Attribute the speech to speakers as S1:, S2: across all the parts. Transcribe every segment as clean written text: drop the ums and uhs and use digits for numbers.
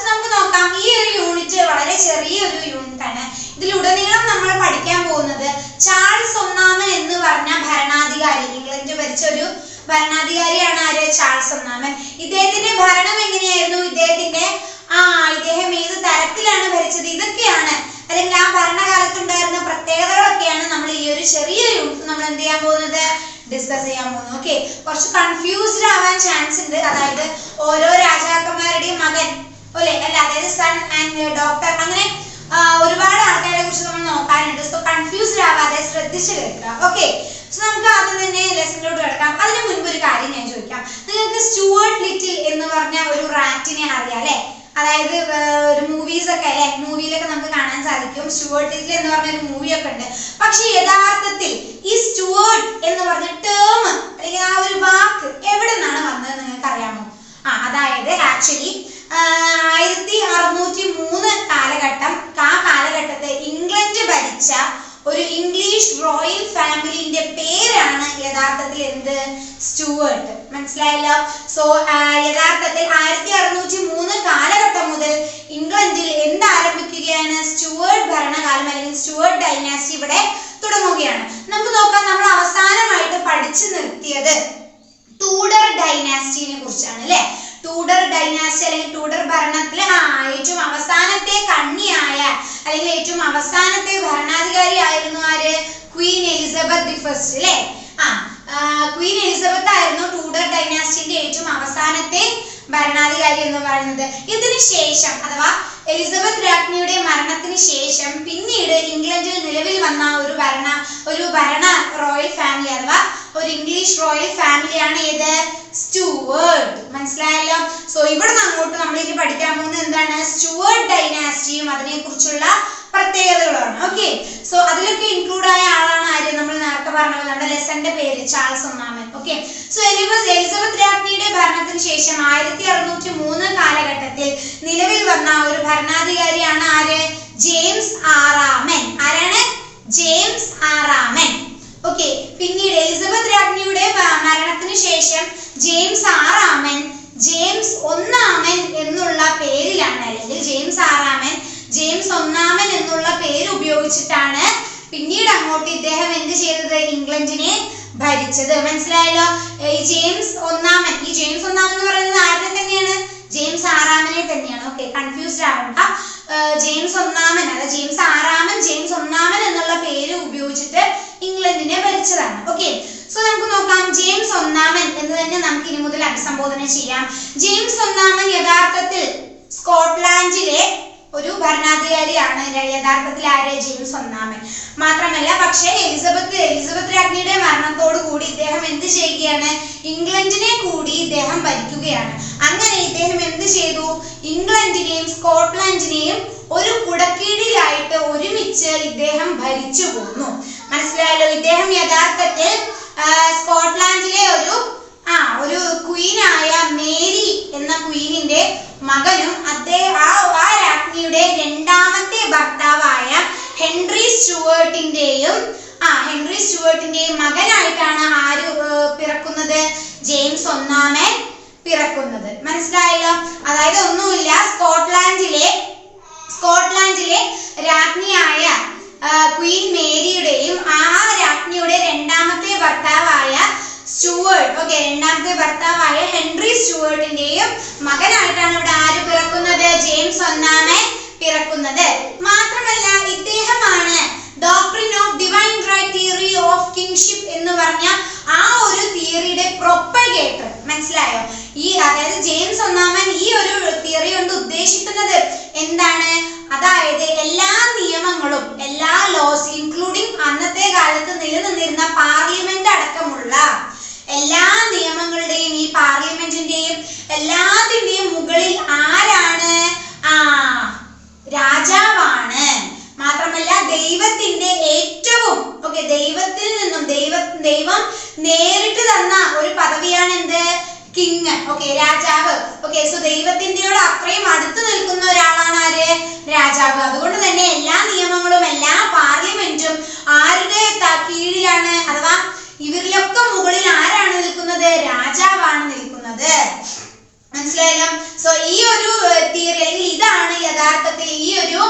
S1: നമുക്ക് നോക്കാം. ഈ ഒരു യൂണിറ്റ് വളരെ ചെറിയൊരു യൂണിറ്റ് ആണ്. ഇതിലുടനീളം നമ്മൾ പഠിക്കാൻ പോകുന്നത് ചാൾസ് ഒന്നാമൻ എന്ന് പറഞ്ഞ ഭരണാധികാരി, ഇംഗ്ലണ്ട് ഭരിച്ച ഒരു ഭരണാധികാരിയാണ് ആര്? ചാൾസ് ഒന്നാമൻ. ഇദ്ദേഹത്തിന്റെ ഭരണം എങ്ങനെയായിരുന്നു? ഇദ്ദേഹം ഏത് തരത്തിലാണ് ഭരിച്ചത്? ഇതൊക്കെയാണ്, അല്ലെങ്കിൽ ആ ഭരണകാലത്ത് ഉണ്ടായിരുന്ന പ്രത്യേകതകളൊക്കെയാണ് നമ്മൾ ഈ ഒരു ചെറിയ യൂണിറ്റ് നമ്മൾ എന്ത് ചെയ്യാൻ പോകുന്നത്? ഡിസ്കസ് ചെയ്യാൻ പോകുന്നത്. ഓക്കെ, കുറച്ച് കൺഫ്യൂസ്ഡ് ആവാൻ ചാൻസ് ഉണ്ട്. അതായത് ഓരോ രാജാക്കന്മാരുടെയും മകൻ അല്ലെ, അതായത് സൺ ആൻഡ് ഡോക്ടർ, അങ്ങനെ ഒരുപാട് ആൾക്കാരെ കുറിച്ച് നമ്മൾ നോക്കാനുണ്ട്. സോ കൺഫ്യൂസ്ഡ് ആവാതെ ശ്രദ്ധിച്ചു കേൾക്കുക. ഓക്കെ, സോ നമുക്ക് ആദ്യം തന്നെ ലെസണിലോട്ട് കിടക്കാം. അതിന് മുൻപ് ഒരു കാര്യം ഞാൻ ചോദിക്കാം. നിങ്ങൾക്ക് സ്റ്റുവർട്ട് ലിറ്റിൽ എന്ന് പറഞ്ഞ ഒരു റാറ്റിനെ അറിയാം അല്ലെ? അതായത് ഒരു മൂവീസ് ഒക്കെ അല്ലെ, മൂവിയിലൊക്കെ നമുക്ക് കാണാൻ സാധിക്കും. സ്റ്റുവർട്ട് ലിറ്റിൽ എന്ന് പറഞ്ഞ ഒരു മൂവി ഒക്കെ ഉണ്ട്. പക്ഷെ യഥാർത്ഥത്തിൽ ഈ സ്റ്റുവർട്ട് എന്ന് പറഞ്ഞ ടേം അല്ലെങ്കിൽ ആ ഒരു വാക്ക് എവിടെ നിന്നാണ് വന്നത് നിങ്ങൾക്ക് അറിയാമോ? അതായത് ആക്ച്വലി 1603 കാലഘട്ടം, ആ കാലഘട്ടത്തെ ഇംഗ്ലണ്ട് ഭരിച്ച ഒരു ഇംഗ്ലീഷ് റോയൽ ഫാമിലിന്റെ പേരാണ് യഥാർത്ഥത്തിൽ എന്ത്? സ്റ്റുവർട്ട്. മനസ്സിലായല്ലോ? സോ യഥാർത്ഥത്തിൽ 1603 കാലഘട്ടം മുതൽ ഇംഗ്ലണ്ടിൽ എന്ത് ആരംഭിക്കുകയാണ്? സ്റ്റുവർട്ട് ഭരണകാലം അല്ലെങ്കിൽ സ്റ്റുവർട്ട് ഡൈനാസ്റ്റി ഇവിടെ തുടങ്ങുകയാണ്. നമുക്ക് നോക്കാം, നമ്മൾ അവസാനമായിട്ട് പഠിച്ചു നിർത്തിയത് ടൂഡർ ഡൈനാസ്റ്റിനെ കുറിച്ചാണ് അല്ലെ? ടൂഡർ ഡൈനാസ്റ്റി അല്ലെങ്കിൽ ടൂഡർ ഭരണത്തിലെ ഏറ്റവും അവസാനത്തെ കണ്ണിയായ അല്ലെങ്കിൽ ഏറ്റവും അവസാനത്തെ ഭരണാധികാരി ആയിരുന്നു ആര്? ക്വീൻ എലിസബത്ത് ദി ഫസ്റ്റ് അല്ലെ? ക്വീൻ എലിസബത്ത് ആയിരുന്നു ടൂഡർ ഡൈനാസ്റ്റിന്റെ ഏറ്റവും അവസാനത്തെ ഭരണാധികാരി എന്ന് പറയുന്നത്. ഇതിന് ശേഷം അഥവാ എലിസബത്ത് രാജ്ഞിയുടെ മരണത്തിന് ശേഷം പിന്നീട് ഇംഗ്ലണ്ടിൽ നിലവിൽ വന്ന ഒരു ഭരണ റോയൽ ഫാമിലി അഥവാ ഒരു ഇംഗ്ലീഷ് റോയൽ ഫാമിലിയാണ് ഏത്? സ്റ്റുവർട്ട്. മനസ്സിലായല്ലോ? സോ ഇവിടെ അങ്ങോട്ട് നമ്മൾ ഇനി പഠിക്കാൻ പോകുന്നത് എന്താണ്? സ്റ്റുവർട്ട് ഡൈനാസ്റ്റിയും അതിനെ കുറിച്ചുള്ള പ്രത്യേകതകളാണ്. ഓക്കെ, സോ അതിലൊക്കെ ഇൻക്ലൂഡ് ആയ ആളാണ് ആര്? നമ്മൾ നേരത്തെ പറഞ്ഞ നമ്മുടെ ലെസന്റെ പേര് ചാൾസ് ഒന്നാമൻ. ഓക്കെ, സോ എലിസബത്ത് രാജ്ഞിയുടെ ഭരണത്തിന് ശേഷം 1603 കാലഘട്ടത്തിൽ നിലവിൽ വന്ന ഒരു ഭരണാധികാരിയാണ് ആര്? ജെയിംസ് ആറാമൻ. ആരാണ്? ജെയിംസ് ആറാമൻ. ഓക്കെ, പിന്നീട് എലിസബത്ത് രാജ്ഞിയുടെ മരണത്തിന് ശേഷം ജെയിംസ് ആറാമൻ ജെയിംസ് ഒന്നാമൻ എന്നുള്ള പേരിലാണ്, അല്ലെങ്കിൽ ജെയിംസ് ആറാമൻ ജെയിംസ് ഒന്നാമൻ എന്നുള്ള പേര് ഉപയോഗിച്ചിട്ടാണ് പിന്നീട് അങ്ങോട്ട് ഇദ്ദേഹം എന്ത് ചെയ്തത്? ഇംഗ്ലണ്ടിനെ ഭരിച്ചത്. മനസ്സിലായല്ലോ? ഈ ജെയിംസ് ഒന്നാമൻ എന്ന് പറയുന്നത് ആരുടെ തന്നെയാണ്? ജെയിംസ് ആറാമനെ തന്നെയാണ്. ഓക്കെ, കൺഫ്യൂസ്ഡ് ആവണ്ട. ജെയിംസ് ഒന്നാമൻ അല്ല, ജെയിംസ് ആറാമൻ ജെയിംസ് ഒന്നാമൻ എന്നുള്ള പേര് ഉപയോഗിച്ചിട്ട് ഇംഗ്ലണ്ടിനെ ഭരിച്ചതാണ്. ഓക്കെ, സോ നമുക്ക് നോക്കാം. ജെയിംസ് ഒന്നാമൻ എന്ന് തന്നെ നമുക്ക് ഇനി മുതൽ അഭിസംബോധന ചെയ്യാം. ജെയിംസ് ഒന്നാമൻ യഥാർത്ഥത്തിൽ സ്കോട്ട്ലാൻഡിലെ ഒരു ഭരണാധികാരിയാണ്. യഥാർത്ഥത്തിൽ ആര്? ജെയിംസ് ഒന്നാമൻ. മാത്രമല്ല, പക്ഷേ എലിസബത്ത് രാജ്ഞിയുടെ മരണത്തോടു കൂടി ഇദ്ദേഹം എന്ത് ചെയ്യുകയാണ്? ഇംഗ്ലണ്ടിനെ കൂടി ഇദ്ദേഹം ഭരിക്കുകയാണ്. അങ്ങനെ ഇദ്ദേഹം എന്ത് ചെയ്തു? ഇംഗ്ലണ്ടിനെയും സ്കോട്ട്ലാൻഡിനെയും ഒരു കുടക്കീഴിലായിട്ട് ഒരുമിച്ച് ഇദ്ദേഹം ഭരിച്ചു പോന്നു. മനസ്സിലായല്ലോ? ഇദ്ദേഹം യഥാർത്ഥത്തിൽ സ്കോട്ട്ലാൻഡിലെ ഒരു ക്വീനായ മേരി എന്ന ക്വീനിന്റെ മകനും ആ രാജ്ഞിയുടെ രണ്ടാമത്തെ ഭർത്താവായ ഹെൻറി സ്റ്റുവർട്ടിന്റെയും മകനായിട്ടാണ് ആര് പിറക്കുന്നത്? ജെയിംസ് ഒന്നാമൻ പിറക്കുന്നത്. മനസ്സിലായല്ലോ? അതായത് ഒന്നുമില്ല, സ്കോട്ട്ലാൻഡിലെ രാജ്ഞിയായ ക്വീൻ മേരിയുടെയും ആ രാജ്ഞിയുടെ രണ്ടാമത്തെ ഭർത്താവായ ഹെൻറി സ്റ്റുവർട്ടിന്റെയും മകനായിട്ടാണ് ഇവിടെ ആര് പിറക്കുന്നത്? ജെയിംസ് ഒന്നാമൻ പിറക്കുന്നത്. മാത്രമല്ല, ഇദ്ദേഹമാണ് ഡോക്ട്രിൻ ഓഫ് ഡിവൈൻ കാലത്ത് നിലനിന്നിരുന്ന പാർലമെന്റ് അടക്കമുള്ള എല്ലാ നിയമങ്ങളുടെയും ഈ പാർലമെന്റിന്റെയും എല്ലാത്തിന്റെയും മുകളിൽ ആരാണ്? രാജാവാണ്. മാത്രമല്ല ദൈവത്തിന്റെ ഏറ്റവും ദൈവത്തിൽ നിന്നും ദൈവം നേരിട്ട് തന്ന ഒരു പദവിയാണ് എന്ത്? കിങ്. രാജാവ്. സോ ദൈവത്തിന്റെയോട് അത്രയും അടുത്ത് നിൽക്കുന്ന ഒരാളാണ് ആര്? രാജാവ്. അതുകൊണ്ട് തന്നെ എല്ലാ നിയമങ്ങളും എല്ലാ പാർലമെന്റും ആരുടെ കീഴിലാണ്? അഥവാ ഇവരിലൊക്കെ മുകളിൽ ആരാണ് നിൽക്കുന്നത്? രാജാവാണ് നിൽക്കുന്നത്. മനസ്സിലായല്ലോ? സോ ഈ ഒരു തിയറി അല്ലെങ്കിൽ ഇതാണ് യഥാർത്ഥത്തിൽ ഈ ഒരു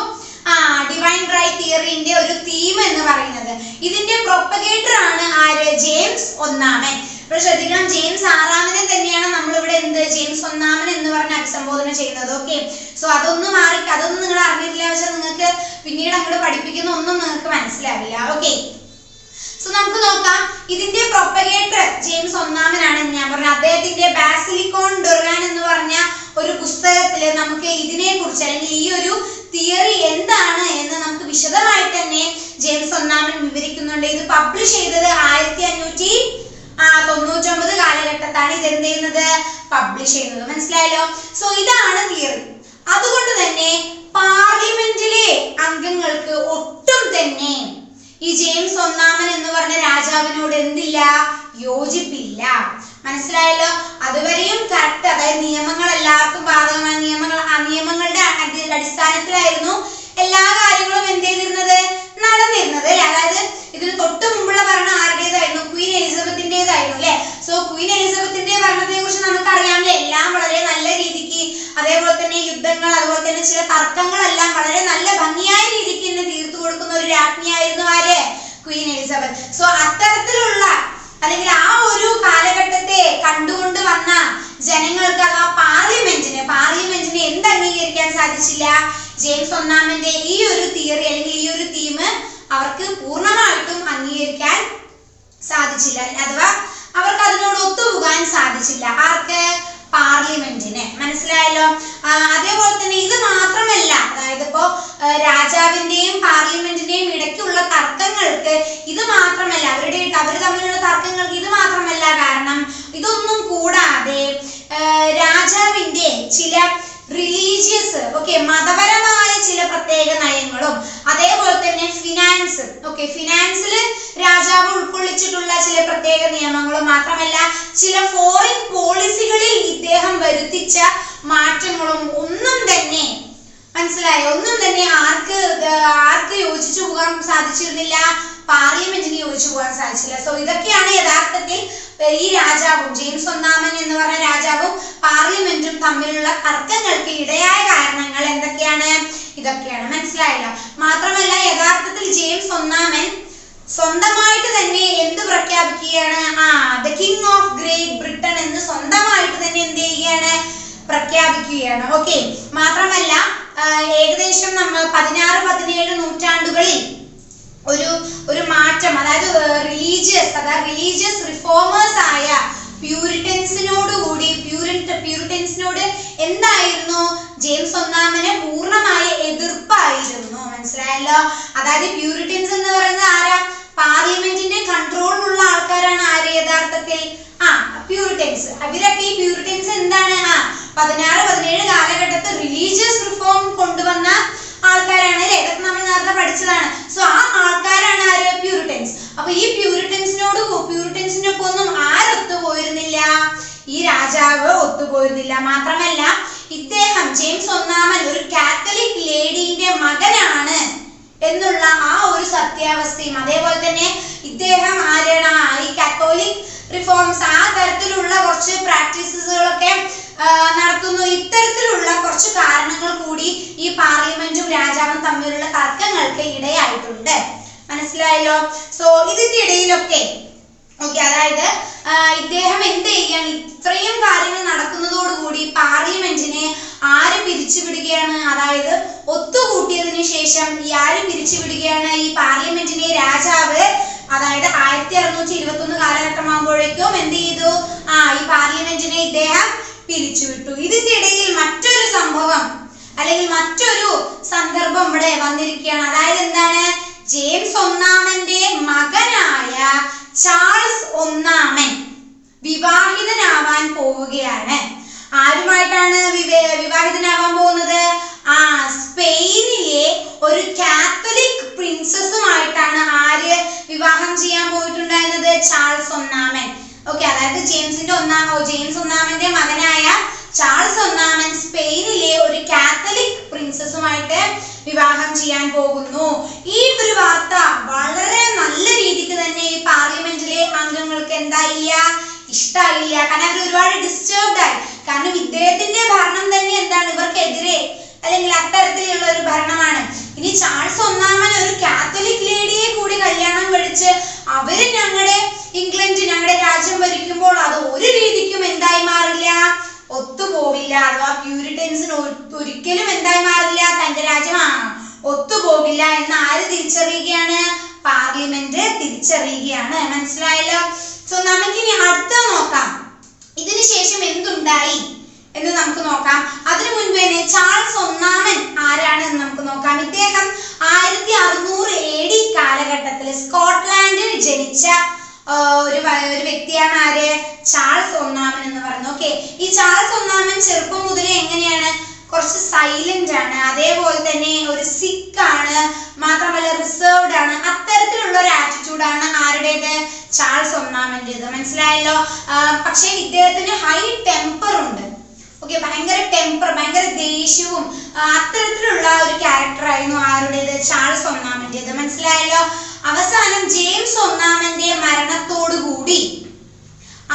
S1: ഡിവൈൻ റൈറ്റ് തിയറിന്റെ ഒരു തീം എന്ന് പറയുന്നത്. ഇതിന്റെ പ്രൊപ്പഗേറ്റർ ആണ് ആര്? ജെയിംസ് ഒന്നാമൻ. ഇപ്പോൾ ശ്രദ്ധിക്കണം, ജെയിംസ് ആറാമനെ തന്നെയാണ് നമ്മളിവിടെ ജെയിംസ് ഒന്നാമൻ എന്ന് പറഞ്ഞ് അഭിസംബോധന ചെയ്യുന്നത്. സോ അതൊന്നും നിങ്ങൾ അറിഞ്ഞിട്ടില്ല വെച്ചാൽ നിങ്ങൾക്ക് പിന്നീട് അങ്ങോട്ട് പഠിപ്പിക്കുന്ന ഒന്നും നിങ്ങൾക്ക് മനസ്സിലാവില്ല. സോ നമുക്ക് നോക്കാം. ഇതിന്റെ പ്രൊപ്പഗേറ്റർ ജെയിംസ് ഒന്നാമനാണ് ഞാൻ പറഞ്ഞത്. അദ്ദേഹത്തിന്റെ ബാസിലിക്കോൺ ഡൊർഗാൻ എന്ന് പറഞ്ഞ ഒരു പുസ്തകത്തില് നമുക്ക് ഇതിനെ കുറിച്ച് അല്ലെങ്കിൽ ഈ ഒരു തിയറി എന്താണ് എന്ന് നമുക്ക് വിശദമായിട്ട് തന്നെ ജെയിംസ് ഒന്നാമൻ വിവരിക്കുന്നുണ്ട്. ഇത് പബ്ലിഷ് ചെയ്തത് 1599 കാലഘട്ടത്താണ് ഇത് എന്ത് ചെയ്യുന്നത്? പബ്ലിഷ് ചെയ്യുന്നത്. മനസ്സിലായല്ലോ? സോ ഇതാണ് തിയറി. അതുകൊണ്ട് തന്നെ പാർലമെന്റിലെ അംഗങ്ങൾക്ക് ഒട്ടും തന്നെ ഈ ജെയിംസ് ഒന്നാമൻ എന്ന് പറഞ്ഞ രാജാവിനോട് എന്തില്ല? യോജിപ്പില്ല. മനസ്സിലായല്ലോ? അതുവരെയും കറക്റ്റ്, അതായത് നിയമങ്ങൾ എല്ലാവർക്കും ബാധകമായ നിയമങ്ങളുടെ അടിസ്ഥാനത്തിലായിരുന്നു എല്ലാ കാര്യങ്ങളും എന്ത് ചെയ്തിരുന്നത്? നടന്നിരുന്നത്. അതായത് ഇതിന് തൊട്ട് മുമ്പുള്ള ഭരണം ആരുടേതായിരുന്നു? ക്വീൻ എലിസബത്തിന്റേതായിരുന്നു അല്ലെ? സോ ക്വീൻ എലിസബത്തിന്റെ ഭരണത്തെ കുറിച്ച് നമുക്കറിയാമല്ലേ? എല്ലാം വളരെ നല്ല രീതിക്ക്, അതേപോലെ തന്നെ യുദ്ധങ്ങൾ, അതുപോലെ തന്നെ ചില തർക്കങ്ങളെല്ലാം വളരെ നല്ല ഭംഗിയായ രീതിക്ക് തന്നെ തീർത്തു കൊടുക്കുന്ന ഒരു രാജ്ഞിയായിരുന്നു ആര്? Queen Elizabeth. സോ അത്തരത്തിലുള്ള അല്ലെങ്കിൽ ആ ഒരു കാലഘട്ടത്തെ കണ്ടുകൊണ്ട് വന്ന ജനങ്ങൾക്ക് ആ പാർലമെന്റിന് എന്ത് അംഗീകരിക്കാൻ സാധിച്ചില്ല? ജെയിംസ് ഒന്നാമന്റെ ഈ ഒരു തിയറി അല്ലെങ്കിൽ ഈ ഒരു തീം അവർക്ക് പൂർണ്ണമായിട്ടും അംഗീകരിക്കാൻ സാധിച്ചില്ല. അഥവാ അവർക്ക് അതിനോട് ഒത്തുപോകാൻ സാധിച്ചില്ല. ആർക്ക്? പാർലമെന്റിന്. മനസ്സിലായല്ലോ? അതേപോലെ തന്നെ ഇത് മാത്രമല്ല, അതായത് ഇപ്പോ രാജാവിന്റെയും പാർലമെന്റിന്റെയും ഇടയ്ക്കുള്ള തർക്കങ്ങൾക്ക് ഇത് മാത്രമല്ല, അവർ തമ്മിലുള്ള തർക്കങ്ങൾക്ക് ഇത് മാത്രമല്ല കാരണം. ഇതൊന്നും കൂടാതെ രാജാവിന്റെ ചില റിലീജിയസ് മതപരമായ ചില പ്രത്യേക നയങ്ങളും, അതേപോലെ തന്നെ ഫിനാൻസിൽ രാജാവ് ഉൾക്കൊള്ളിച്ചിട്ടുള്ള ചില പ്രത്യേക നിയമങ്ങളും മാത്രമല്ല ചില ഫോറിൻ പോളിസികളിൽ ഇദ്ദേഹം വരുത്തിച്ച മാറ്റങ്ങളും ഒന്നും തന്നെ ആർക്ക് യോജിച്ചു പോകാൻ സാധിച്ചിരുന്നില്ല? പാർലമെന്റിന് യോജിച്ചു പോകാൻ സാധിച്ചില്ല. സോ ഇതൊക്കെയാണ് യഥാർത്ഥത്തിൽ ഈ രാജാവും ജെയിംസ് ഒന്നാമൻ എന്ന് പറഞ്ഞ രാജാവും പാർലമെന്റും തമ്മിലുള്ള തർക്കങ്ങൾക്ക് ഇടയായ കാരണങ്ങൾ എന്തൊക്കെയാണ്? ഇതൊക്കെയാണ്. മനസ്സിലായല്ലോ? മാത്രമല്ല യഥാർത്ഥത്തിൽ ജെയിംസ് ഒന്നാമൻ സ്വന്തമായിട്ട് തന്നെ എന്ത് പ്രഖ്യാപിക്കുകയാണ്? The king of great Britain എന്ന് സ്വന്തമായിട്ട് തന്നെ എന്ത് ചെയ്യുകയാണ്? പ്രഖ്യാപിക്കുകയാണ്. മാത്രമല്ല ഏകദേശം നമ്മൾ 16-17 നൂറ്റാണ്ടുകളിൽ ഒരു മാറ്റം, അതായത് റിലീജിയസ് റിഫോമേഴ്സ് ആയ പ്യൂരിറ്റൻസിനോട് എന്തായിരുന്നു? ജെയിംസ് ഒന്നാമന് പൂർണ്ണമായ എതിർപ്പായിരുന്നു. മനസ്സിലായല്ലോ? അതായത് പ്യൂരിറ്റൻസ് എന്ന് പറയുന്നത് ആരാ? പാർലമെന്റിന്റെ കൺട്രോളിലുള്ള ആൾക്കാരാണ്. ആര് യഥാർത്ഥത്തിൽ? പ്യൂരിറ്റൻസ്. അവരൊക്കെ ഈ പ്യൂരിറ്റൻസ് എന്താണ്? 16-17 കാലഘട്ടത്തിൽ റിലീജിയസ് റിഫോം കൊണ്ടുവന്ന ആൾക്കാരാണ് അല്ലെ? ഇതൊക്കെ നമ്മൾ നേരത്തെ പഠിച്ചതാണ്. സോ ആ ആൾക്കാരാണ് ആര്? പ്യൂരിറ്റൻസ്. അപ്പൊ ഈ പ്യൂരിറ്റൻസിനൊക്കെ ഒന്നും ആരൊത്തുപോയിരുന്നില്ല? ഈ രാജാവ് ഒത്തുപോയിരുന്നില്ല. മാത്രമല്ല ഇദ്ദേഹം ജെയിംസ് ഒന്നാമൻ ഒരു കാത്തലിക് ലേഡിന്റെ മകനാണ് എന്നുള്ള ആ ഒരു സത്യാവസ്ഥയും, അതേപോലെ തന്നെ ഇദ്ദേഹം ആരാണ്? ഈ കാത്തോലിക് റിഫോംസ് ആ തരത്തിലുള്ള കുറച്ച് പ്രാക്ടീസുകളൊക്കെ നടത്തുന്നു. ഇത്തരത്തിലുള്ള കുറച്ച് കാരണങ്ങൾ കൂടി ഈ പാർലമെന്റും രാജാവും തമ്മിലുള്ള തർക്കങ്ങൾക്ക് ഇടയായിട്ടുണ്ട്. മനസ്സിലായല്ലോ? സോ ഇതിന്റെ ഇടയിലൊക്കെ അതായത് ഇദ്ദേഹം എന്ത് ചെയ്യാണ്? ഇത്രയും കാര്യങ്ങൾ നടക്കുന്നതോടുകൂടി പാർലമെന്റിനെ ആര് പിരിച്ചുവിടുകയാണ്? അതായത് ഒത്തുകൂട്ടിയതിനു ശേഷം ഈ ആര് പിരിച്ചുവിടുകയാണ്? ഈ പാർലമെന്റിനെ രാജാവ് അതായത് 1621 കാലഘട്ടമാകുമ്പോഴേക്കും എന്ത് ചെയ്തു? ഈ പാർലമെന്റിനെ ഇദ്ദേഹം പിരിച്ചുവിട്ടു. ഇതിന്റെ ഇടയിൽ മറ്റൊരു സംഭവം അല്ലെങ്കിൽ മറ്റൊരു സന്ദർഭം ഇവിടെ വന്നിരിക്കുകയാണ്. അതായത് എന്താണ്? ജെയിംസ് ഒന്നാമന്റെ മകനായ ചാൾസ് ഒന്നാമൻ വിവാഹിതനാവാൻ പോവുകയാണ്. ആരുമായിട്ടാണ് വിവാഹിതനാവാൻ പോകുന്നത്? സ്പെയിനിലെ ഒരു കാത്തലിക് പ്രിൻസസുമായിട്ടാണ് ആര് വിവാഹം ചെയ്യാൻ പോയിട്ടുണ്ടായിരുന്നത്? ചാൾസ് ഒന്നാമൻ. ഓക്കെ, അതായത് ജെയിംസ് ഒന്നാമന്റെ മകനായ ചാൾസ് ഒന്നാമൻ സ്പെയിനിലെ ഒരു കാത്തലിക് പ്രിൻസസുമായിട്ട് വിവാഹം ചെയ്യാൻ പോകുന്നു. ഈ ഒരു വാർത്ത വളരെ നല്ല രീതിക്ക് തന്നെ ഈ പാർലമെന്റിലെ അംഗങ്ങൾക്ക് എന്തായില്ല, ഇഷ്ടായില്ല. കാരണം അവർ ഒരുപാട് ഡിസ്റ്റർബ്ഡ് ആയി. കാരണം ഇദ്ദേഹത്തിന്റെ ഭരണം തന്നെ എന്താണ്, ഇവർക്കെതിരെ അല്ലെങ്കിൽ അത്തരത്തിലുള്ള ഒരു ഭരണമാണ്. ഇനി ചാൾസ് ഒന്നാമൻ ഒരു കാത്തലിക് ലേഡിയെ കൂടി കല്യാണം കഴിച്ച് അവര് ഞങ്ങളുടെ രാജ്യം ഭരിക്കുമ്പോൾ അത് ഒരു രീതിക്കും എന്തായി മാറില്ല, ഒത്തുപോവില്ല. അഥവാ പ്യൂരിറ്റൻസിന് ഒരിക്കലും എന്തായി മാറില്ല, തന്റെ രാജ്യം ഒത്തുപോകില്ല എന്ന് ആര് തിരിച്ചറിയുകയാണ്? പാർലമെന്റ് തിരിച്ചറിയുകയാണ്. മനസ്സിലായല്ലോ? സോ നമുക്കിനി അടുത്ത നോക്കാം, ഇതിനു ശേഷം എന്തുണ്ടായി എന്ന് നമുക്ക് നോക്കാം. അതിനു മുൻപ് തന്നെ ചാൾസ് ഒന്നാമൻ ആരാണെന്ന് നമുക്ക് നോക്കാം. ഇദ്ദേഹം 1600 AD കാലഘട്ടത്തിൽ സ്കോട്ട്ലാൻഡിൽ ജനിച്ച ഒരു വ്യക്തിയാണ്. ആര്? ചാൾസ് ഒന്നാമൻ എന്ന് പറയുന്നത്. ഓക്കെ, ഈ ചാൾസ് ഒന്നാമൻ ചെറുപ്പം മുതലേ എങ്ങനെയാണ്? കുറച്ച് സൈലന്റ് ആണ്, അതേപോലെ തന്നെ ഒരു സിക്ക് ആണ്, മാത്രമല്ല റിസർവ്ഡ് ആണ്. അത്തരത്തിലുള്ള ഒരു ആറ്റിറ്റ്യൂഡാണ് ആരുടേത്? ചാൾസ് ഒന്നാമന്റേത്. മനസ്സിലായല്ലോ? പക്ഷെ ഇദ്ദേഹത്തിന് ഹൈ ടെമ്പർ ഉണ്ട്. ഓക്കെ, ഭയങ്കര ദേഷ്യവും അത്തരത്തിലുള്ള ഒരു ക്യാരക്ടർ ആയിരുന്നു ആരുടേത്? ചാൾസ് ഒന്നാമന്റേത്. മനസ്സിലായല്ലോ? അവസാനം ജെയിംസ് ഒന്നാമന്റെ മരണത്തോടു കൂടി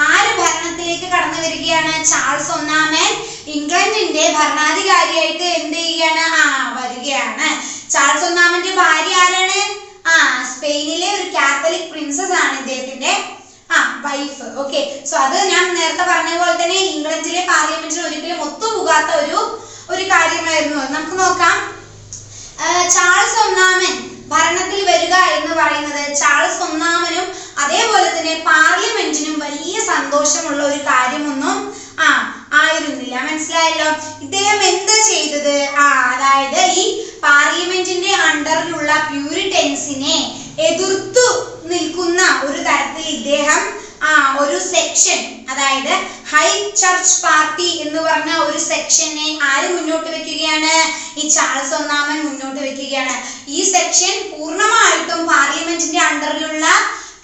S1: ആര് ഭരണത്തിലേക്ക് കടന്നു വരികയാണ്? ചാൾസ് ഒന്നാമൻ ഇംഗ്ലണ്ടിന്റെ ഭരണാധികാരിയായിട്ട് എന്ത് ചെയ്യുകയാണ്? വരികയാണ്. ചാൾസ് ഒന്നാമന്റെ ഭാര്യ ആരാണ്? സ്പെയിനിലെ ഒരു കാത്തലിക് പ്രിൻസസ് ആണ് ഇദ്ദേഹത്തിന്റെ വൈഫ്. ഓക്കെ, സോ അത് ഞാൻ നേരത്തെ പറഞ്ഞ പോലെ തന്നെ ഇംഗ്ലണ്ടിലെ പാർലമെന്റിൽ ഒരിക്കലും ഒത്തുപോകാത്ത ഒരു കാര്യമായിരുന്നു. നമുക്ക് നോക്കാം. ചാൾസ് ഒന്നാമൻ ഭരണത്തിൽ വരിക എന്ന് പറയുന്നത് ചാൾസ് ഒന്നാമനും അതേപോലെ തന്നെ പാർലമെന്റിനും വലിയ സന്തോഷമുള്ള ഒരു കാര്യമൊന്നും ആയിരുന്നില്ല. മനസ്സിലായല്ലോ? ഇദ്ദേഹം എന്താ ചെയ്തത്? അതായത് ഈ പാർലമെന്റിന്റെ അണ്ടറിലുള്ള പ്യൂരിറ്റൻസിനെ എതിർത്തു നിൽക്കുന്ന ഒരു തരത്തിൽ ഇദ്ദേഹം ഒരു സെക്ഷൻ, അതായത് ഹൈ ചർച്ച് പാർട്ടി എന്ന് പറഞ്ഞ ഒരു സെക്ഷനെ ആര് മുന്നോട്ട് വെക്കുകയാണ്? ഈ ചാൾസ് ഒന്നാമൻ മുന്നോട്ട് വെക്കുകയാണ്. ഈ സെക്ഷൻ പൂർണ്ണമായിട്ടും പാർലമെന്റിന്റെ അണ്ടറിലുള്ള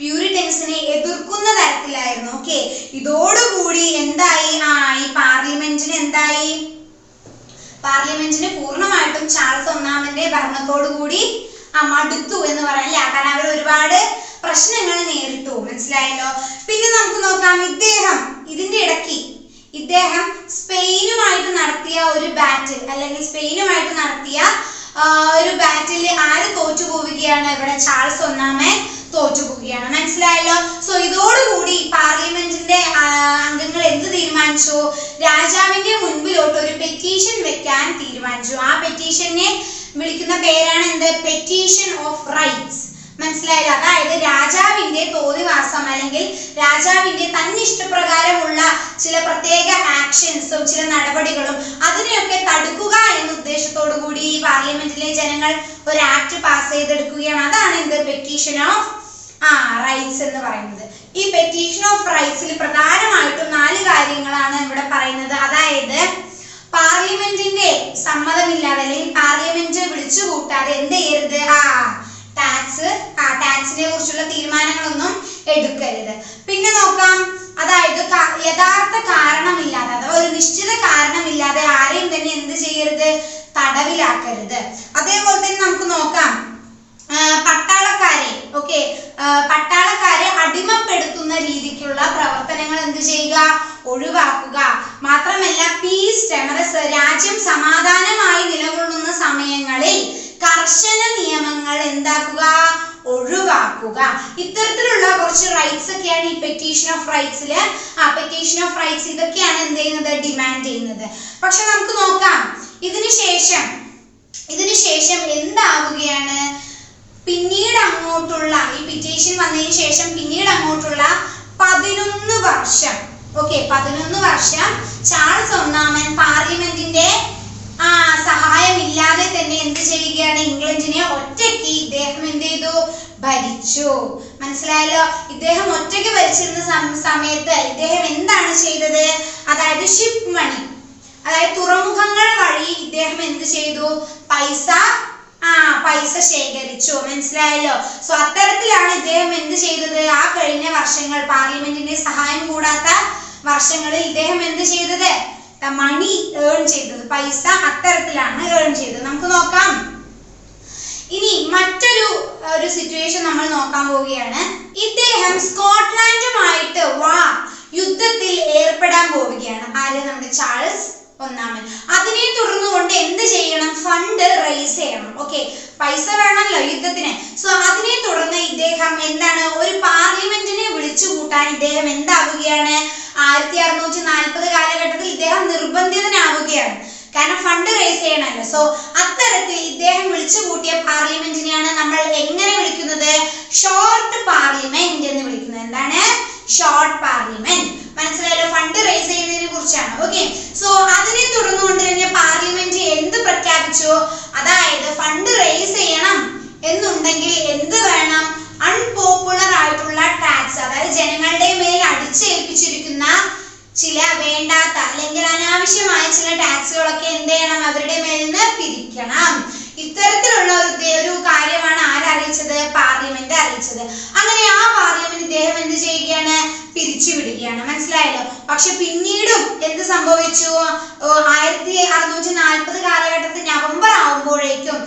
S1: പ്യൂരിറ്റൻസിനെ എതിർക്കുന്ന തരത്തിലായിരുന്നു. ഓക്കെ, ഇതോടുകൂടി എന്തായി? ഈ പാർലമെന്റിന് പൂർണ്ണമായിട്ടും ചാൾസ് ഒന്നാമന്റെ ഭരണത്തോടു കൂടി മടുത്തു എന്ന് പറയാനില്ല. കാരണം അവർ ഒരുപാട് പ്രശ്നങ്ങൾ നേരിട്ടു. മനസ്സിലായല്ലോ? പിന്നെ നമുക്ക് നോക്കാം, ഇതിന്റെ ഇടയ്ക്ക് ഇദ്ദേഹം സ്പെയിനുമായിട്ട് നടത്തിയ ഒരു ബാറ്റിൽ, അല്ലെങ്കിൽ സ്പെയിനുമായിട്ട് നടത്തിയ ഒരു ബാറ്റിൽ ആര് തോറ്റുപോവുകയാണ്? ഇവിടെ ചാൾസ് ഒന്നാമൻ തോറ്റുപോവുകയാണ്. മനസ്സിലായല്ലോ? സോ ഇതോടുകൂടി പാർലമെന്റിന്റെ അംഗങ്ങൾ എന്ത് തീരുമാനിച്ചു? രാജാവിന്റെ മുൻപിലോട്ട് ഒരു പെറ്റീഷൻ വെക്കാൻ തീരുമാനിച്ചു. ആ പെറ്റീഷനെ വിളിക്കുന്ന പേരാണ് എന്ത്? Petition of rights. മനസ്സിലായില്ല? അതായത് രാജാവിന്റെ തോന്നിവാസം അല്ലെങ്കിൽ രാജാവിന്റെ തന്നിഷ്ടപ്രകാരമുള്ള ചില പ്രത്യേക ആക്ഷൻസും ചില നടപടികളും അതിനെയൊക്കെ തടുക്കുക എന്ന ഉദ്ദേശത്തോടു കൂടി ഈ പാർലമെന്റിലെ ജനങ്ങൾ ഒരു ആക്ട് പാസ് ചെയ്തെടുക്കുകയാണ്. അതാണ് എന്ത്? പെറ്റീഷൻ ഓഫ് റൈറ്റ്സ് എന്ന് പറയുന്നത്. ഈ പെറ്റീഷൻ ഓഫ് റൈറ്റ്സിൽ പ്രധാനമായിട്ടും 4 കാര്യങ്ങളാണ് ഇവിടെ പറയുന്നത്. അതായത് പാർലമെന്റിന്റെ സമ്മതമില്ലാതെ അല്ലെങ്കിൽ പാർലമെന്റ് വിളിച്ചു കൂട്ടാതെ എന്ത് ചെയ്യരുത്? ടാക്സിനെ കുറിച്ചുള്ള തീരുമാനങ്ങളൊന്നും എടുക്കരുത്. പിന്നെ നോക്കാം, അതായത് യഥാർത്ഥ കാരണമില്ലാതെ അഥവാ ഒരു നിശ്ചിത കാരണമില്ലാതെ ആരെയും തന്നെ എന്ത് ചെയ്യരുത്? തടവിലാക്കരുത്. അതേപോലെ തന്നെ നമുക്ക് നോക്കാം, പട്ടാളക്കാരെ അടിമപ്പെടുത്തുന്ന രീതിക്കുള്ള പ്രവർത്തനങ്ങൾ എന്ത് ചെയ്യുക? ഒഴിവാക്കുക. മാത്രമല്ല പീസ് ടെമറസ്, രാജ്യം സമാധാനമായി നിലകൊള്ളുന്ന സമയങ്ങളിൽ കർശന നിയമങ്ങൾ എന്താക്കുക? ഒഴിവാക്കുക. ഇത്തരത്തിലുള്ള കുറച്ച് റൈറ്റ്സ് ഒക്കെയാണ് ഈ പെറ്റീഷൻ ഓഫ് റൈറ്റ്സില് പെറ്റീഷൻ ഓഫ് റൈറ്റ്സ് ഇതൊക്കെയാണ് എന്ത് ചെയ്യുന്നത്? ഡിമാൻഡ് ചെയ്യുന്നത്. പക്ഷെ നമുക്ക് നോക്കാം, ഇതിനു ശേഷം എന്താവുകയാണ്? പിന്നീട് അങ്ങോട്ടുള്ള ഈ പെറ്റീഷൻ വന്നതിന് ശേഷം പിന്നീട് അങ്ങോട്ടുള്ള 11 വർഷം 11 വർഷം ചാൾസ് ഒന്നാമൻ പാർലമെന്റിന്റെ സഹായമില്ലാതെ തന്നെ എന്ത് ചെയ്യുകയാണ്, ഇംഗ്ലണ്ടിനെ ഒറ്റയ്ക്ക് ഇദ്ദേഹം എന്ത് ചെയ്തു, ഭരിച്ചു. മനസ്സിലായല്ലോ? ഇദ്ദേഹം ഒറ്റയ്ക്ക് ഭരിച്ചിരുന്ന സമയത്ത് ഇദ്ദേഹം എന്താണ് ചെയ്തത്, അതായത് ഷിപ്പ് മണി, അതായത് തുറമുഖങ്ങൾ വഴി ഇദ്ദേഹം എന്ത് ചെയ്തു, പൈസ ശേഖരിച്ചു. മനസ്സിലായല്ലോ? സോ അത്തരത്തിലാണ് ഇദ്ദേഹം എന്ത് ചെയ്തത്, ആ കഴിഞ്ഞ വർഷങ്ങൾ പാർലമെന്റിന്റെ സഹായം കൂടാത്ത വർഷങ്ങളിൽ ഇദ്ദേഹം എന്ത് ചെയ്തത്, മണി ഏൺ ചെയ്തത്, പൈസ അത്തരത്തിലാണ് ഏൺ ചെയ്തത്. നമുക്ക് നോക്കാം. ഇനി മറ്റൊരു സിറ്റുവേഷൻ നമ്മൾ നോക്കാൻ പോവുകയാണ്. ഇദ്ദേഹം സ്കോട്ട്ലാൻഡുമായിട്ട് യുദ്ധത്തിൽ ഏർപ്പെടാൻ പോവുകയാണ്. ആര്? നമ്മുടെ ചാൾസ് ഒന്നാമൻ. അതിനെ തുടർന്നുകൊണ്ട് എന്ത് ചെയ്യണം, ഫണ്ട് റേസ് ചെയ്യണം. ഓക്കെ, പൈസ വേണമല്ലോ യുദ്ധത്തിന്. സോ അതിനെ തുടർന്ന് ഇദ്ദേഹം എന്താണ്, ഒരു പാർലമെന്റിനെ വിളിച്ചു കൂട്ടാൻ ഇദ്ദേഹം എന്താവുകയാണ്, 1640 കാലഘട്ടത്തിൽ ഇദ്ദേഹം നിർബന്ധിതനാവുകയാണ്. കാരണം ഫണ്ട് റേസ് ചെയ്യണമല്ലോ. സോ അത്തരത്തിൽ ഇദ്ദേഹം വിളിച്ചു കൂട്ടിയ പാർലമെന്റിനെയാണ് നമ്മൾ എങ്ങനെ വിളിക്കുന്നത്, ഷോർട്ട് പാർലമെന്റ് എന്ന് വിളിക്കുന്നത്. എന്താണ്? Short parliament. മനസ്സിലായല്ലോ? ഫണ്ട് റേസ് ചെയ്യുന്നതിനെ കുറിച്ചാണ്. ഓക്കെ, സോ അതിനെ തുടർന്നുകൊണ്ട് തന്നെ പാർലമെന്റ് എന്ത് പ്രഖ്യാപിച്ചു, അതായത് ഫണ്ട് റേസ് ചെയ്യണം എന്നുണ്ടെങ്കിൽ എന്ത് വേണം, അൺപോപ്പുലർ ആയിട്ടുള്ള ടാക്സ്, അതായത് ജനങ്ങളുടെ മേൽ അടിച്ചേൽപ്പിച്ചിരിക്കുന്ന ചില വേണ്ടാത്ത അല്ലെങ്കിൽ അനാവശ്യമായ ചില ടാക്സുകളൊക്കെ എന്ത് ചെയ്യണം, അവരുടെ മേൽ നിന്ന് പിരിക്കണം. ഇത്തരത്തിലുള്ള ഒരു കാര്യമാണ് ആരറിയിച്ചത്, പാർലമെന്റ് അറിയിച്ചത്. അങ്ങനെ ആ പാർലമെന്റ് ഇദ്ദേഹം എന്ത് ചെയ്യുകയാണ്, പിരിച്ചുവിടുകയാണ്. മനസ്സിലായല്ലോ? പക്ഷെ പിന്നീടും എന്ത് സംഭവിച്ചു, 1640 കാലഘട്ടത്തിൽ നവംബർ ആവുമ്പോഴേക്കും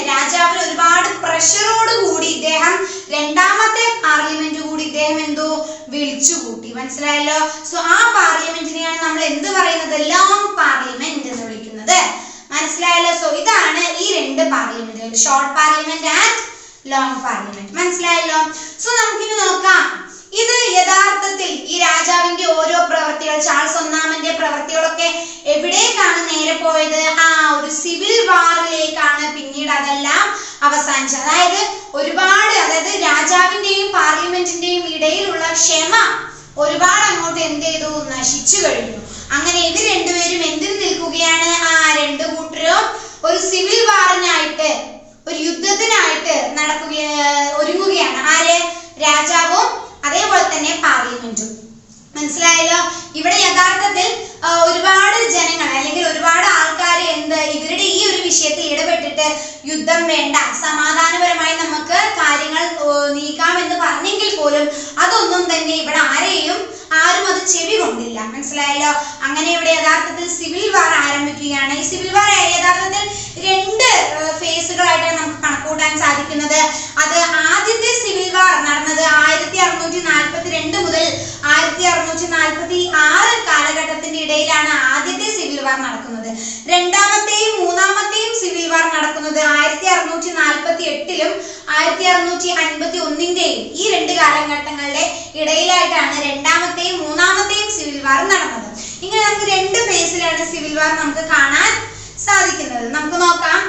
S1: രാജാവിന് ഒരുപാട് പ്രഷറോട് കൂടി ഇദ്ദേഹം രണ്ടാമത്തെ പാർലമെന്റ് കൂടി ഇദ്ദേഹം എന്തോ വിളിച്ചു കൂട്ടി. മനസ്സിലായല്ലോ? സോ ആ പാർലമെന്റിനെയാണ് നമ്മൾ എന്ത് പറയുന്നത്, ലോങ് പാർലമെന്റ് എന്ന് വിളിക്കുന്നത്. മനസ്സിലായല്ലോ? സോ ഇതാണ് ഈ രണ്ട് പാർലമെന്റുകൾ, short parliament and long parliament. മനസ്സിലായല്ലോ? സോ നമുക്കിനി നോക്കാം. ഇത് യഥാർത്ഥത്തിൽ ഈ രാജാവിന്റെ ഓരോ പ്രവൃത്തികൾ, ചാൾസ് ഒന്നാമന്റെ പ്രവൃത്തികളൊക്കെ എവിടേക്കാണ് നേരെ പോയത്, ഒരു സിവിൽ വാറിലേക്കാണ് പിന്നീട് അതെല്ലാം അവസാനിച്ചത്. അതായത് രാജാവിന്റെയും പാർലമെന്റിന്റെയും ഇടയിലുള്ള ക്ഷമ ഒരുപാട് അങ്ങോട്ട് എന്ത് ചെയ്തു, നശിച്ചു കഴിഞ്ഞു. അങ്ങനെ ഇവർ രണ്ടുപേരും എന്തിനു നിൽക്കുകയാണ്, രണ്ടു കൂട്ടരും ഒരു സിവിൽ വാറിനായിട്ട്, ഒരു യുദ്ധത്തിനായിട്ട് ഒരുങ്ങുകയാണ്. ആര്? രാജാവും അതേപോലെ തന്നെ പാർലമെന്റും. മനസ്സിലായല്ലോ? ഇവിടെ യഥാർത്ഥത്തിൽ ഒരുപാട് ജനങ്ങൾ അല്ലെങ്കിൽ ഒരുപാട് ആൾക്കാർ ഇവരുടെ ഈ ഒരു വിഷയത്തിൽ ഇടപെട്ടിട്ട് യുദ്ധം വേണ്ട, സമാധാനപരമായി നമുക്ക് കാര്യങ്ങൾ നീക്കാമെന്ന് പറഞ്ഞെങ്കിൽ പോലും അതൊന്നും തന്നെ ഇവിടെ ആരും അത് ചെവി കൊണ്ടില്ല. മനസ്സിലായല്ലോ? അങ്ങനെ ഇവിടെ യഥാർത്ഥത്തിൽ സിവിൽ വാർ ആരംഭിക്കുകയാണ്. ഈ സിവിൽ വാർ യഥാർത്ഥത്തിൽ രണ്ട് ഫേസുകളായിട്ടാണ് നമുക്ക് കണക്കൂട്ടാൻ സാധിക്കുന്നത്. അത് ആദ്യത്തെ സിവിൽ വാർ നടന്നത് 1642 മുതൽ 1646 കാലഘട്ടത്തിന്റെ ഇടയിലാണ് ആദ്യത്തെ സിവിൽ വാർ നടക്കുന്നത്. രണ്ടാമത്തെയും മൂന്നാമത്തെയും സിവിൽ വാർ നടക്കുന്നത് 1648ലും 1651ന്റെയും ഈ രണ്ട് കാലഘട്ടങ്ങളുടെ ഇടയിലായിട്ടാണ് രണ്ടാമത്തെയും മൂന്നാമത്തെയും സിവിൽ വാർ നടന്നത്. ഇങ്ങനെ നമുക്ക് രണ്ട് ഫേസിലാണ് സിവിൽ വാർ നമുക്ക് കാണാൻ സാധിക്കുന്നത്. നമുക്ക് നോക്കാം.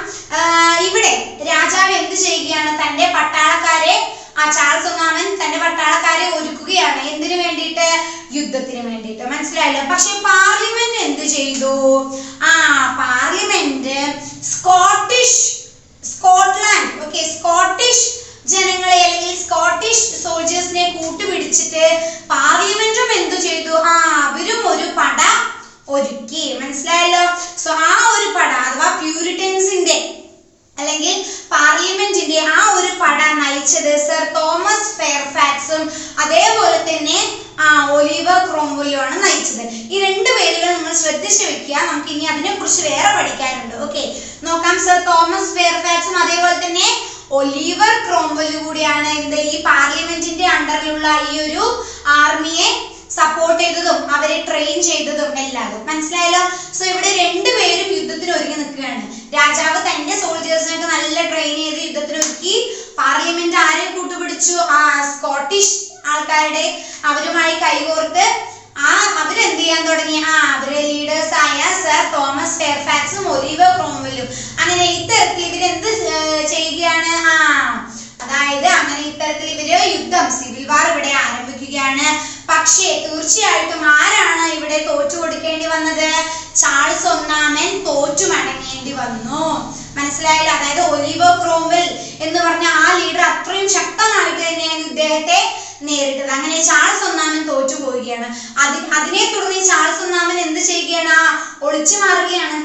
S1: ഇവിടെ രാജാവ് എന്ത് ചെയ്യുകയാണ്, തന്റെ പട്ടാളക്കാരെ, ചാൾസ് ഒന്നാമൻ തന്റെ പട്ടാളക്കാരെ ഒരുക്കുകയാണ്. എന്തിനു വേണ്ടിയിട്ട്? യുദ്ധത്തിന് വേണ്ടിയിട്ട്. മനസ്സിലായല്ലോ? പക്ഷെ പാർലമെന്റ് എന്ത് ചെയ്തു, പാർലമെന്റ് സ്കോട്ടിഷ് ജനങ്ങളെ അല്ലെങ്കിൽ സ്കോട്ടിഷ് സോൾജേഴ്സിനെ കൂട്ടുപിടിച്ചിട്ട് പാർലമെന്റും എന്തു ചെയ്തു, അവരും ഒരു പട ഒരുക്കി. മനസ്സിലായല്ലോ? സോ ആ ഒരു പട അഥവാ പ്യൂരിറ്റൻസിന്റെ അല്ലെങ്കിൽ പാർലമെന്റിന്റെ ആ ഒരു പട നയിച്ചത് സർ തോമസ് ഫെയർഫാക്സും അതേപോലെ തന്നെ ഒലിവർ ക്രോംവെല്ലും ആണ് നയിച്ചത്. ഈ രണ്ട് പേരുകൾ നിങ്ങൾ ശ്രദ്ധിച്ചു വെക്കുക. നമുക്ക് ഇനി അതിനെ കുറിച്ച് വേറെ പഠിക്കാനുണ്ട്. ഓക്കെ, നോക്കാം. സർ തോമസ് ഫെയർഫാക്സും അതേപോലെ തന്നെ ഒലിവർ ക്രോംവെല്ലും കൂടിയാണ് ഈ പാർലമെന്റിന്റെ അണ്ടറിലുള്ള ഈ ഒരു ആർമിയെ സപ്പോർട്ട് ചെയ്തതും അവരെ ട്രെയിൻ ചെയ്തതും എല്ലാവരും. മനസ്സിലായല്ലോ? സോ ഇവിടെ രണ്ടുപേരും യുദ്ധത്തിന് ഒരുങ്ങി നിൽക്കുകയാണ്. രാജാവ് തന്റെ സോൾജേഴ്സിനൊക്കെ നല്ല ട്രെയിൻ ചെയ്ത് യുദ്ധത്തിന് ഒരുക്കി. പാർലമെന്റ് ആരെ കൂട്ടുപിടിച്ചു, സ്കോട്ടിഷ് ആൾക്കാരുടെ അവരുമായി കൈകോർത്ത് അവരെന്ത് ചെയ്യാൻ തുടങ്ങി, അവരെ ലീഡേഴ്സ് ആയ സർ തോമസ് ഫെയർഫാക്സും ഒലിവർ ക്രോംവെല്ലും. അങ്ങനെ ഇത്തരത്തിൽ ഇവരെന്ത് ചെയ്യുകയാണ്, അതായത് അങ്ങനെ ഇത്തരത്തിൽ ഇവര് യുദ്ധം, സിവിൽ വാർ ഇവിടെ ആരംഭിക്കുകയാണ്. പക്ഷേ തീർച്ചയായിട്ടും ആരാണ് ഇവിടെ തോറ്റു കൊടുക്കേണ്ടി വന്നത്? ചാൾസ് ഒന്നാമൻ തോറ്റു മടങ്ങേണ്ടി വന്നു. മനസ്സിലായല്ലോ? അതായത് ഒലിവർ ക്രോംവെൽ എന്ന് പറഞ്ഞ ആ ലീഡർ അത്രയും ശക്തനായിട്ട് തന്നെയാണ് ഇദ്ദേഹത്തെ നേരിട്ടത്. അങ്ങനെ ചാൾസ് ഒന്നാമൻ തോറ്റു പോവുകയാണ്. അതിനെ തുടർന്ന് ചാൾസ് ഒന്നാമൻ എന്ത് ചെയ്യുകയാണ്? ഒളിച്ചു മാറുകയാണ്.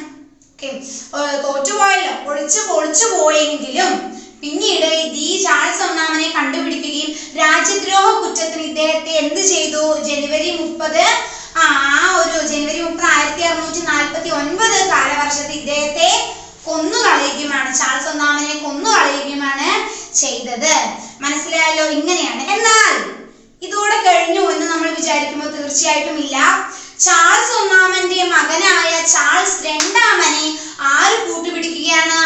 S1: തോറ്റുപോയല്ലോ, ഒളിച്ചു പോയെങ്കിലും പിന്നീട് ഈ ചാൾസ് ഒന്നാമനെ കണ്ടുപിടിക്കുകയും രാജ്യദ്രോഹ കുറ്റത്തിന് ഇദ്ദേഹത്തെ എന്ത് ചെയ്തു? ജനുവരി 30 1649 കാലവർഷത്തിൽ ഇദ്ദേഹത്തെ കൊന്നുകളയുകയുമാണ്. ചാൾസ് ഒന്നാമനെ കൊന്നുകളയുകയുമാണ് ചെയ്തത്. മനസ്സിലായല്ലോ? ഇങ്ങനെയാണ്. എന്നാൽ ഇതോടെ കഴിഞ്ഞു എന്ന് നമ്മൾ വിചാരിക്കുമ്പോൾ തീർച്ചയായിട്ടും ഇല്ല. ചാൾസ് ഒന്നാമന്റെ മകനായ ചാൾസ് രണ്ടാമനെ ആര് കൂട്ടുപിടിക്കുകയാണ്?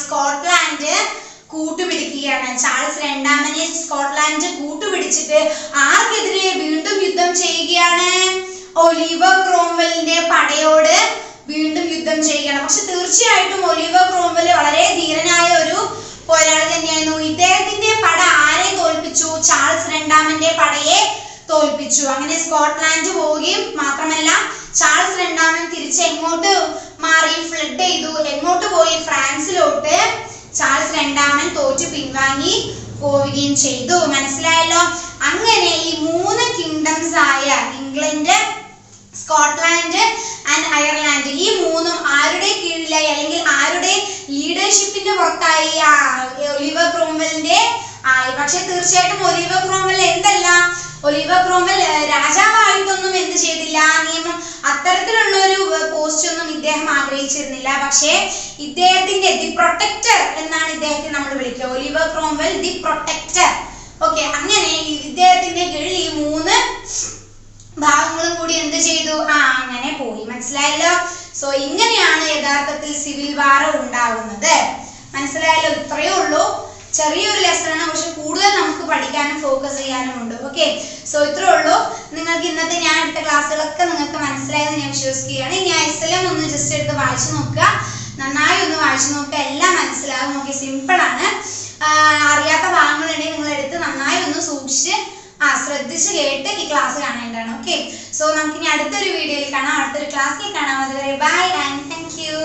S1: സ്കോട്ട്ലാൻഡ് കൂട്ടുപിടിക്കുകയാണ്. ചാൾസ് രണ്ടാമനെ സ്കോട്ട്ലാൻഡ് കൂട്ടുപിടിച്ചിട്ട് ആർക്കെതിരെ വീണ്ടും യുദ്ധം ചെയ്യുകയാണ്? ഒലിവർ ക്രോംവെലിന്റെ പടയോട് വീണ്ടും യുദ്ധം ചെയ്യുകയാണ്. പക്ഷെ തീർച്ചയായിട്ടും ഒലിവർ ക്രോംവെൽ വളരെ ധീരനായ ഒരു പോരാളി തന്നെയായിരുന്നു. ഇദ്ദേഹത്തിന്റെ പട ആരെ തോൽപ്പിച്ചു? ചാൾസ് രണ്ടാമന്റെ പടയെ തോൽപ്പിച്ചു. അങ്ങനെ സ്കോട്ട്ലാൻഡ് പോവുകയും മാത്രമല്ല ചാൾസ് രണ്ടാമൻ തിരിച്ച് എങ്ങോട്ട് മാറി? ഫ്ലഡ് ചെയ്തു. എങ്ങോട്ട് പോയി? ഫ്രാൻസിലോട്ട് ചാൾസ് രണ്ടാമൻ തോറ്റു പിൻവാങ്ങി പോവുകയും ചെയ്തു. മനസ്സിലായല്ലോ? അങ്ങനെ ഈ 3 കിങ്ഡംസ് ആയ ഇംഗ്ലണ്ട്, സ്കോട്ട്ലാൻഡ് ആൻഡ് അയർലാൻഡ് ഈ 3ഉം ആരുടെ കീഴിലായി അല്ലെങ്കിൽ ആരുടെ ലീഡർഷിപ്പിന്റെ പുറത്തായി? ഒലിവർ ക്രോംവെലിന്റെ ആയി. പക്ഷെ തീർച്ചയായിട്ടും ഒലിവർ ക്രോംവെൽ ഒലിവർ ക്രോംവെൽ രാജാവായിട്ടൊന്നും എന്ത് ചെയ്തില്ല? നിയമം അത്തരത്തിലുള്ള ഒരു പോസ്റ്റ് ഒന്നും ഇദ്ദേഹം ആഗ്രഹിച്ചിരുന്നില്ല. പക്ഷേ ഇദ്ദേഹത്തിന്റെ ദി പ്രൊട്ടക്ടർ എന്നാണ് ഇദ്ദേഹത്തെ നമ്മൾ വിളിക്കുക. Oliver Cromwell the Protector. Okay, അങ്ങനെ ഇദ്ദേഹത്തിന്റെ കീഴിൽ ഈ 3 ഭാഗങ്ങളും കൂടി എന്ത് ചെയ്തു? അങ്ങനെ പോയി. മനസ്സിലായല്ലോ? സോ ഇങ്ങനെയാണ് യഥാർത്ഥത്തിൽ സിവിൽ വാർ ഉണ്ടാകുന്നത്. മനസ്സിലായല്ലോ? ഇത്രയേ ഉള്ളൂ. ചെറിയൊരു ലെസൺ ആണ്, പക്ഷെ കൂടുതൽ നമുക്ക് പഠിക്കാനും ഫോക്കസ് ചെയ്യാനും ഉണ്ട്. ഓക്കെ, സോ ഇത്രേ ഉള്ളൂ. നിങ്ങൾക്ക് ഇന്നത്തെ ഞാൻ എടുത്ത ക്ലാസ്സുകളൊക്കെ നിങ്ങൾക്ക് മനസ്സിലായെന്ന് ഞാൻ വിശ്വസിക്കുകയാണ്. ഇനി SLM ഒന്ന് ജസ്റ്റ് എടുത്ത് വായിച്ചു നോക്കുക, നന്നായി ഒന്ന് വായിച്ചു നോക്കുക, എല്ലാം മനസ്സിലാകും. ഓക്കെ, സിമ്പിൾ ആണ്. അറിയാത്ത ഭാഗങ്ങളുണ്ടെങ്കിൽ നിങ്ങൾ എടുത്ത് നന്നായി ഒന്ന് സൂക്ഷിച്ച് ശ്രദ്ധിച്ച് കേട്ട് ഈ ക്ലാസ് കാണേണ്ടതാണ്. ഓക്കെ, സോ നമുക്ക് ഇനി അടുത്തൊരു വീഡിയോയിൽ കാണാം, അടുത്തൊരു ക്ലാസ്സിൽ കാണാം. അതുവരെ ബൈ ആൻഡ് താങ്ക് യു.